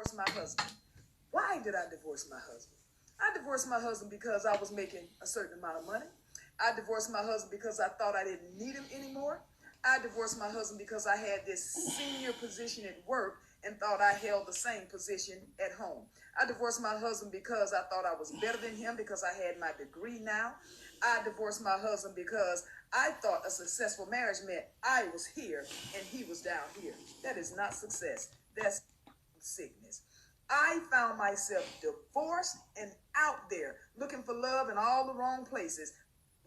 divorce my husband. Why did I divorce my husband? I divorced my husband because I was making a certain amount of money. I divorced my husband because I thought I didn't need him anymore. I divorced my husband because I had this senior position at work and thought I held the same position at home. I divorced my husband because I thought I was better than him because I had my degree now. I divorced my husband because I thought a successful marriage meant I was here and he was down here. That is not success. That's sickness. I found myself divorced and out there looking for love in all the wrong places.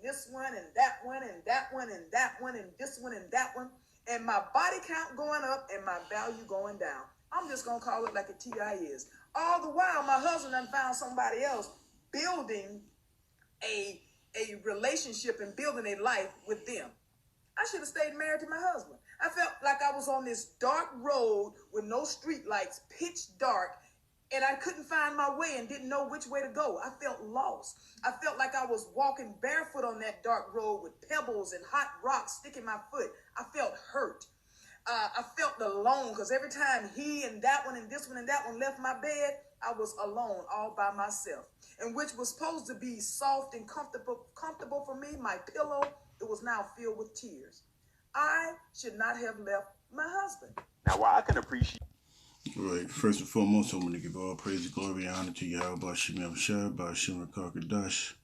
This one and that one and that one and that one and this one and that one. And my body count going up and my value going down. I'm just going to call it like a TI is. All the while, my husband done found somebody else building a relationship and building a life with them. I should have stayed married to my husband. I felt like I was on this dark road with no street lights, pitch dark, and I couldn't find my way and didn't know which way to go. I felt lost. I felt like I was walking barefoot on that dark road with pebbles and hot rocks sticking my foot. I felt hurt. I felt alone because every time he and that one and this one and that one left my bed, I was alone all by myself. And which was supposed to be soft and comfortable for me, my pillow, it was now filled with tears. I should not have left my husband. Now, while I can appreciate. Right. First and foremost, I want to give all praise, glory, and honor to Yahweh Bashim Yahushua, Bashim Rakakadash.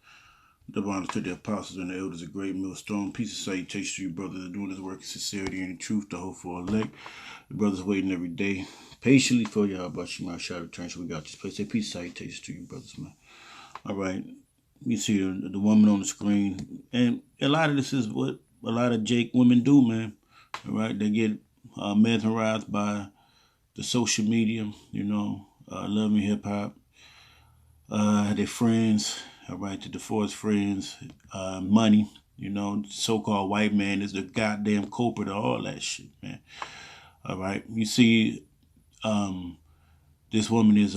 Double honor to the apostles and the elders of Great Millstone. Peace and salutation to you, brothers, doing this work in sincerity and in truth, the hope for elect. The brothers waiting every day, patiently for Yahweh Bashim Yahushua to return. So we got this place. Say peace and salutation to you, brothers, man. All right. You see the woman on the screen. And a lot of this is what a lot of Jake women do, man. All right. They get mesmerized by the social media, Love and Hip Hop, their friends, all right, the divorced friends, money, so-called white man is the goddamn culprit of all that shit, man. All right, you see, this woman is,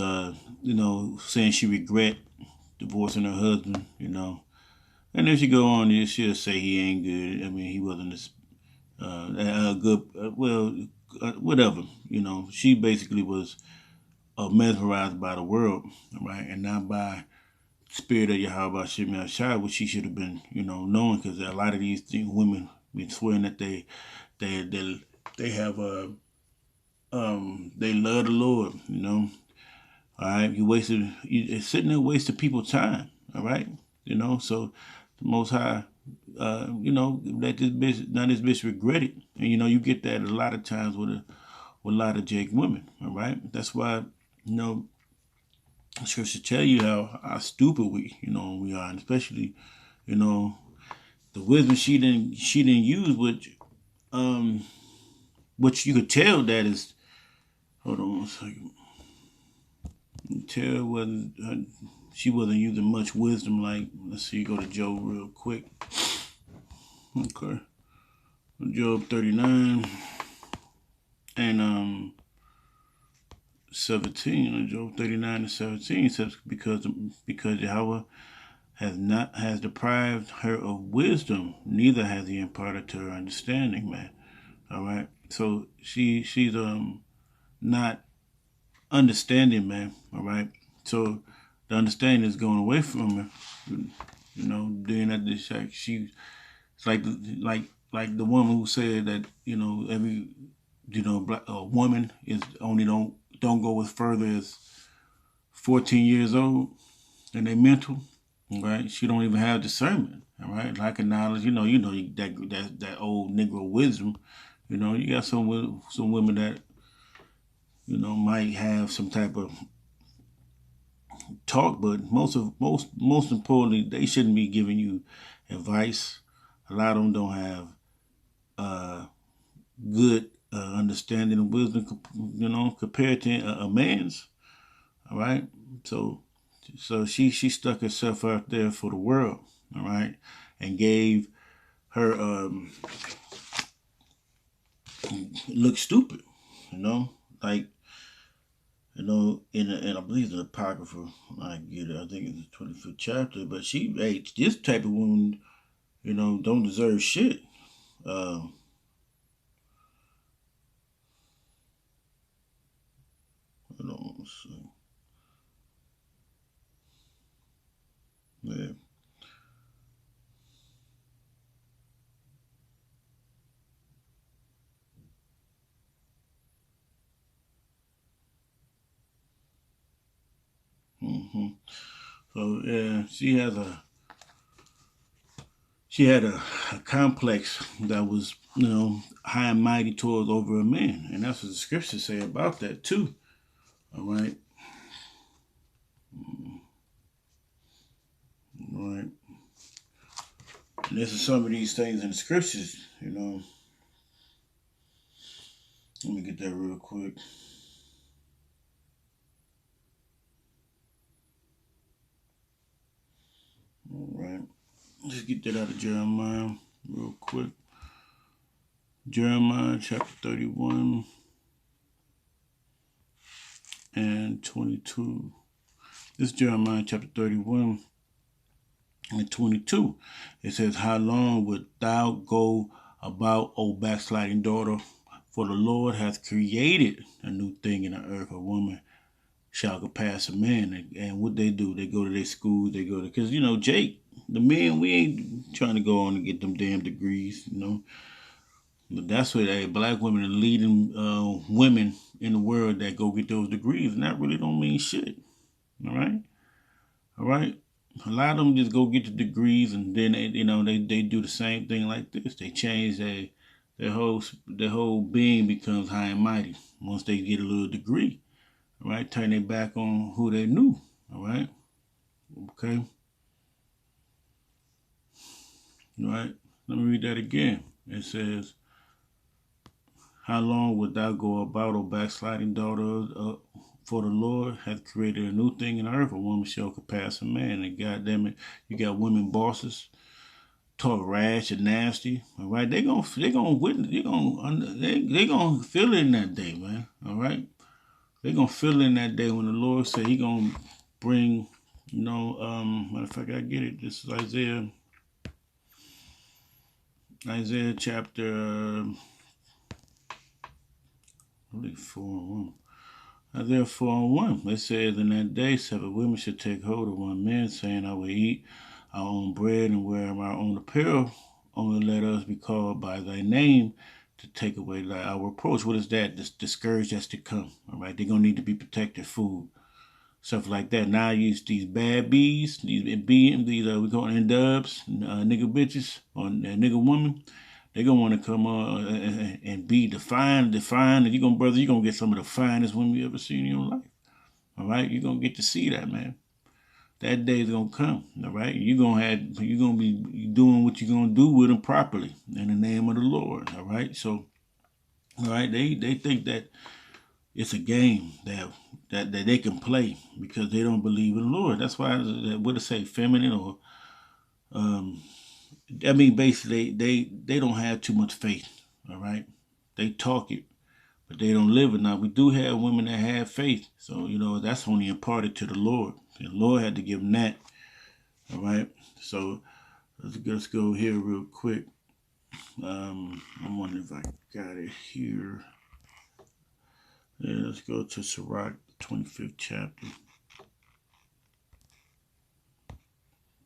saying she regret divorcing her husband, and if she go on, she'll say he ain't good. I mean, he wasn't good, whatever, she basically was mesmerized by the world, right, and not by the spirit of Yahweh Shemel Shai, which she should have been, knowing, because a lot of these women been swearing that they have they love the Lord, all right. You're sitting there wasting people's time, all right, so the Most High. Let this bitch regret it. And, you get that a lot of times with a lot of Jake women, all right? That's why, Scripture tell you how stupid we are, and especially, the wisdom she didn't use, which you could tell that is, hold on one second. You tell she wasn't using much wisdom. Like, let's see, go to Job real quick. Okay. Job 39 and 17. Job 39 and 17 says, because Yahweh has deprived her of wisdom, neither has he imparted to her understanding, man. All right. So she's not understanding, man. All right. So the understanding is going away from her. Doing that, this she's like the woman who said that every black woman is only don't go as further as 14 years old, and they mental, right? She don't even have discernment, all right? Lack of knowledge, that old Negro wisdom, you got some women that might have some type of talk, but most importantly, they shouldn't be giving you advice. A lot of them don't have good understanding of wisdom, compared to a man's. All right, so she stuck herself out there for the world, all right, and gave her look stupid, like. And I believe the Apocrypha, I get it, I think it's the 25th chapter, but this type of woman, don't deserve shit. Hold on a So yeah, she had a complex that was, high and mighty towards over a man, and that's what the scriptures say about that too. All right, all right. And this is some of these things in the scriptures. Let me get that real quick. All right, just get that out of Jeremiah real quick. Jeremiah chapter 31 and 22. This is Jeremiah chapter 31 and 22. It says, "How long wilt thou go about, O backsliding daughter? For the Lord hath created a new thing in the earth. A woman shall surpass a man." And what they do, they go to their schools, they go to, because, Jake, the men, we ain't trying to go on and get them damn degrees, But that's where black women are leading women in the world that go get those degrees, and that really don't mean shit. All right. A lot of them just go get the degrees, and then they do the same thing like this. They change their whole being becomes high and mighty once they get a little degree. All right, turn their back on who they knew. All right, okay. All right, let me read that again. It says, "How long wilt thou go about, O backsliding daughter? For the Lord hath created a new thing in the earth. A woman shall surpass a man." And goddamn it, you got women bosses talk rash and nasty. All right, they gonna witness. They gonna feel it in that day, man. All right, they gonna feel it in that day when the Lord say He gonna bring. Matter of fact, I get it. This is Isaiah chapter 4:1. Isaiah 4:1. It says, "In that day 7 women shall take hold of one man, saying, I will eat our own bread and wear our own apparel. Only let us be called by thy name to take away our reproach." What is that? The scourge that's to come. All right, they're gonna need to be protected, food, stuff like that. Now use these bad bees, these we call them dubs, nigga bitches or nigga woman. They're gonna want to come and be defined. And you're gonna get some of the finest women you ever seen in your life. All right, you're gonna get to see that, man. That day is gonna come. All right, you're gonna be doing what you're gonna do with them properly in the name of the Lord. All right, so all right, they think that it's a game that they can play because they don't believe in the Lord. That's why what it say, feminine or basically they don't have too much faith. All right, they talk it, but they don't live it. Now we do have women that have faith, so that's only imparted to the Lord. The Lord had to give them that. All right, so let's go here real quick. I'm wondering if I got it here. Yeah, let's go to Sirach, 25th chapter.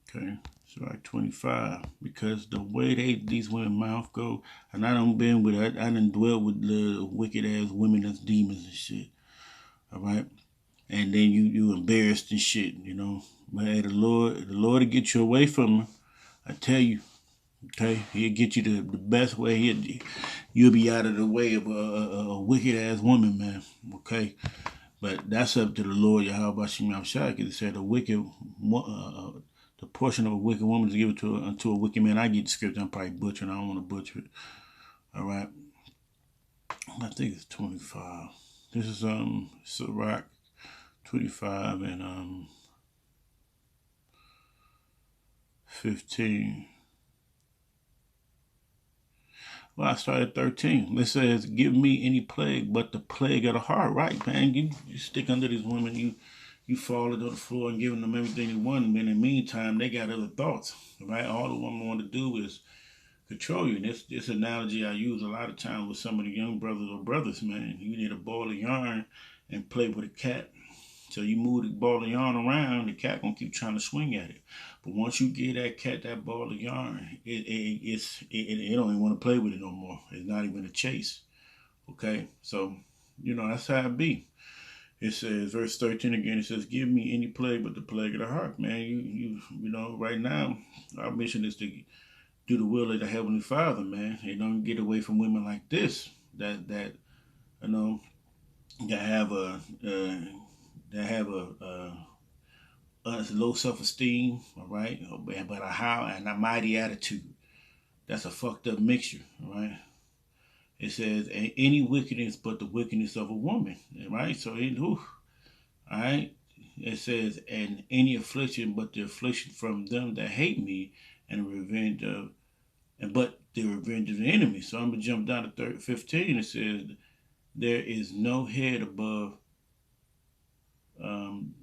Okay, Sirach 25. Because the way these women mouth go, and I done dwelt with the wicked ass women that's demons and shit. All right, and then you embarrassed and shit. But hey, the Lord will get you away from her. I tell you. Okay, He'll get you the best way. You'll be out of the way of a wicked ass woman, man. Okay, but that's up to the Lord. Yahweh Shemam Shai, because it said the portion of a wicked woman is given unto a wicked man. I get the scripture. I'm probably butchering. I don't want to butcher it. All right, I think it's 25. This is Sirach 25 and 15. Well, I started 13. It says, "Give me any plague but the plague of the heart." Right, man. You stick under these women, you fall into the floor and giving them everything they want. And in the meantime, they got other thoughts. Right? All the woman want to do is control you. And this analogy I use a lot of times with some of the young brothers, man. You need a ball of yarn and play with a cat. So you move the ball of yarn around, the cat gonna keep trying to swing at it. But once you give that cat that ball of yarn, it don't even want to play with it no more. It's not even a chase. Okay, so that's how it be. It says, verse 13 again, it says, give me any plague but the plague of the heart, man. You know, right now, our mission is to do the will of the Heavenly Father, man. And don't get away from women like this that you know that have a low self-esteem, all right, but a high and a mighty attitude. That's a fucked up mixture, all right. It says, any wickedness but the wickedness of a woman, right? So, all right. It says, and any affliction but the affliction from them that hate me, and revenge of, and but the revenge of the enemy. So I'm gonna jump down to 15. It says, there is no head above um,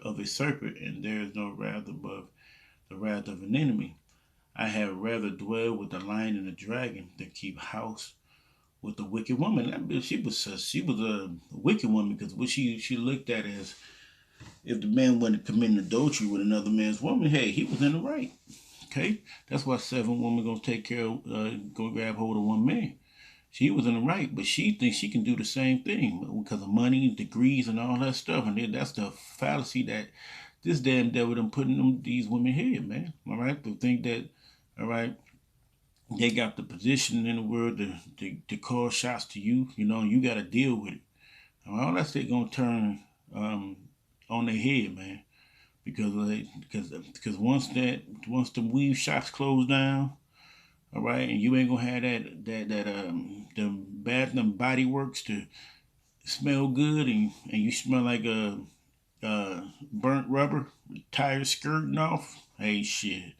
of a serpent, and there is no wrath above the wrath of an enemy. I had rather dwell with the lion and the dragon than keep house with the wicked woman. That bitch, she was a wicked woman, because what she looked at as, if the man wasn't committing adultery with another man's woman, hey, he was in the right. Okay, that's why 7 women gonna take care of, go grab hold of 1 man. She was in the right, but she thinks she can do the same thing because of money, degrees, and all that stuff. And that's the fallacy that this damn devil done putting these women here, man. All right, to think that, all right, they got the position in the world to call shots to you. You know, you got to deal with it. All that shit gonna turn on their head, man. Because once the weave shops close down, all right, and you ain't gonna have the Bath and Body Works to smell good, and you smell like burnt rubber, tires skirting off. Hey, shit,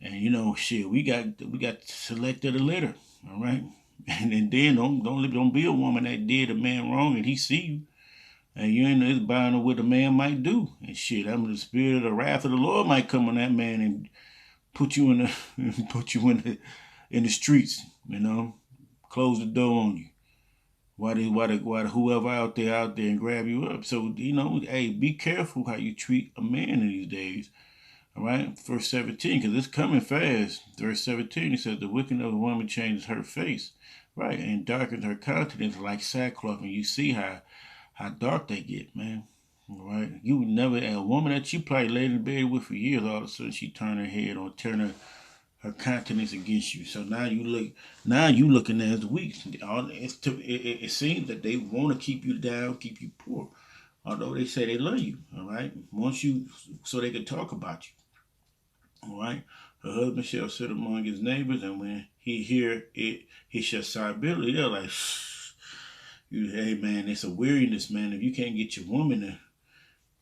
and you know, shit, we got selected a litter, all right, and then don't be a woman that did a man wrong and he see you. And you ain't know buying of what a man might do. And shit, I mean, the spirit of the wrath of the Lord might come on that man and put you in the streets, you know, close the door on you. Why whoever out there and grab you up. So, you know, hey, be careful how you treat a man in these days. All right, verse 17, because it's coming fast. Verse 17, it says, the wickedness of a woman changes her face, right, and darkens her countenance like sackcloth. And you see how dark they get, man. All right, you would never, a woman that you probably laid in bed with for years, all of a sudden she turn her head on, turn her countenance against you. So now you looking as weak. It seems that they want to keep you down, keep you poor, although they say they love you. All right, so they can talk about you. All right, her husband shall sit among his neighbors, and when he hear it, he shall sigh bitterly. They're like, hey man, it's a weariness, man. If you can't get your woman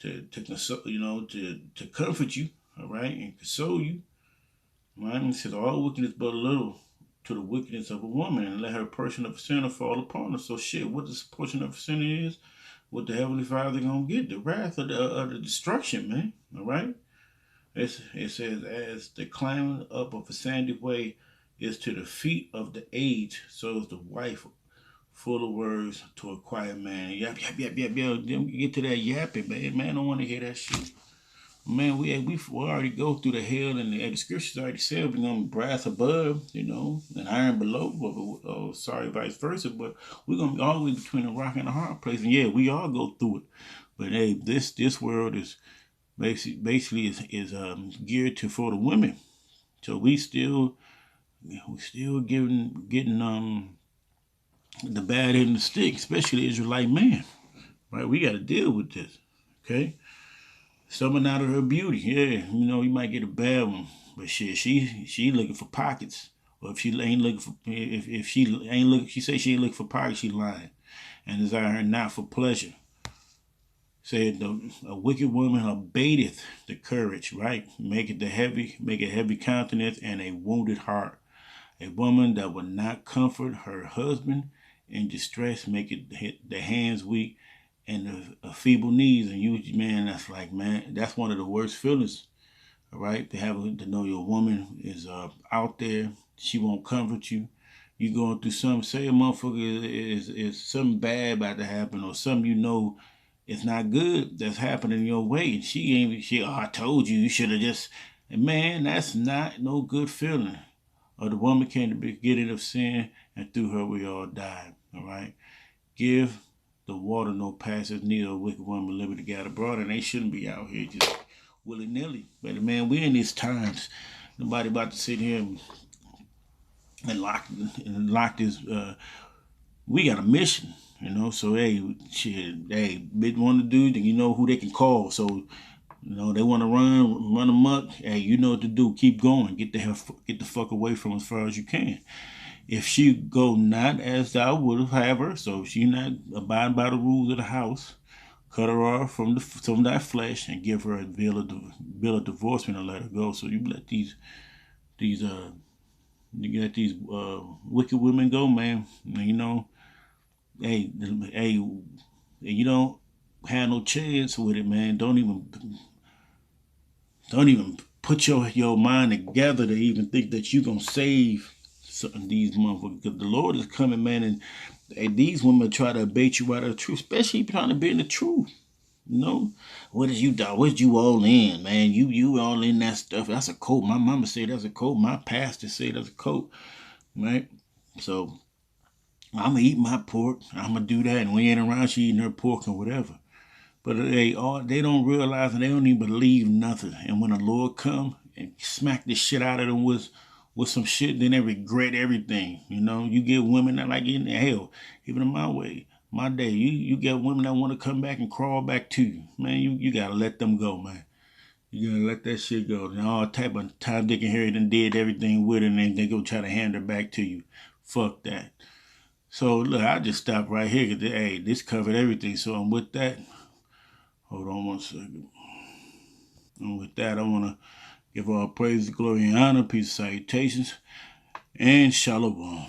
to console, you know, to comfort you, all right, and console you, right? It says all wickedness but a little to the wickedness of a woman, and let her portion of sinner fall upon her. So shit, what this portion of sinner is, what the Heavenly Father gonna get? The wrath of the destruction, man. All right. It says, as the climbing up of a sandy way is to the feet of the aged, so is the wife full of words to a quiet man. Yap. Get to that yapping, man. Man, I don't want to hear that shit. Man, we already go through the hell, and the scriptures already said we're gonna be brass above, you know, and iron below, or vice versa. But we're gonna be all the way between a rock and a hard place, and yeah, we all go through it. But hey, this world is basically geared for the women. So we still getting the bad end of the stick, especially the Israelite man. Right? We got to deal with this. Okay. Someone out of her beauty, yeah, you know, you might get a bad one, but shit, she looking for pockets. Or if she ain't looking for, if she ain't look, she say she ain't looking for pockets, she lying, and desire her not for pleasure. Said a wicked woman abateth the courage, right? Make it heavy countenance and a wounded heart. A woman that will not comfort her husband in distress, make it the hands weak and the feeble knees. And you, man, that's like, man, that's one of the worst feelings, all right? To know your woman is out there, she won't comfort you. You going through something, say a motherfucker is something bad about to happen, or something you know it's not good that's happening your way. And I told you should have just, and man, that's not no good feeling. Or the woman came to the beginning of sin, and through her we all died. All right, give the water no passes near a wicked woman liberty got abroad, and they shouldn't be out here just willy-nilly. But man, we're in these times. Nobody about to sit here and lock this. We got a mission, you know. So hey, shit, hey, big one to do, then you know who they can call. So you know they want to run amok. Hey, you know what to do. Keep going. Get the fuck away from as far as you can. If she go not as thou would have her, so if she not abide by the rules of the house, cut her off from that flesh and give her a bill of divorcement and let her go. So you let these wicked women go, man. You know, hey, you don't have no chance with it, man. Don't even put your mind together to even think that you gonna save these motherfuckers, because the Lord is coming, man, and these women try to bait you out of the truth, especially trying to be in the truth. You know, what is you done? What you all in, man? You all in that stuff. That's a cult. My mama said that's a cult. My pastor said that's a cult, right? So I'm gonna eat my pork. I'm gonna do that, and we ain't around, she eating her pork or whatever. But they don't realize, and they don't even believe nothing. And when the Lord come and smack the shit out of them with some shit, then they regret everything. You know, you get women that like in the hell, even in my day, you get women that want to come back and crawl back to you. Man, you gotta let them go, man. You gotta let that shit go. And all type of time Dick and Harry done did everything with her, and then they go try to hand her back to you. Fuck that. So look, I just stopped right here because hey, this covered everything. So I'm with that. Hold on one second. And with that, I want to give all praise, glory, and honor, peace, salutations, and shalom.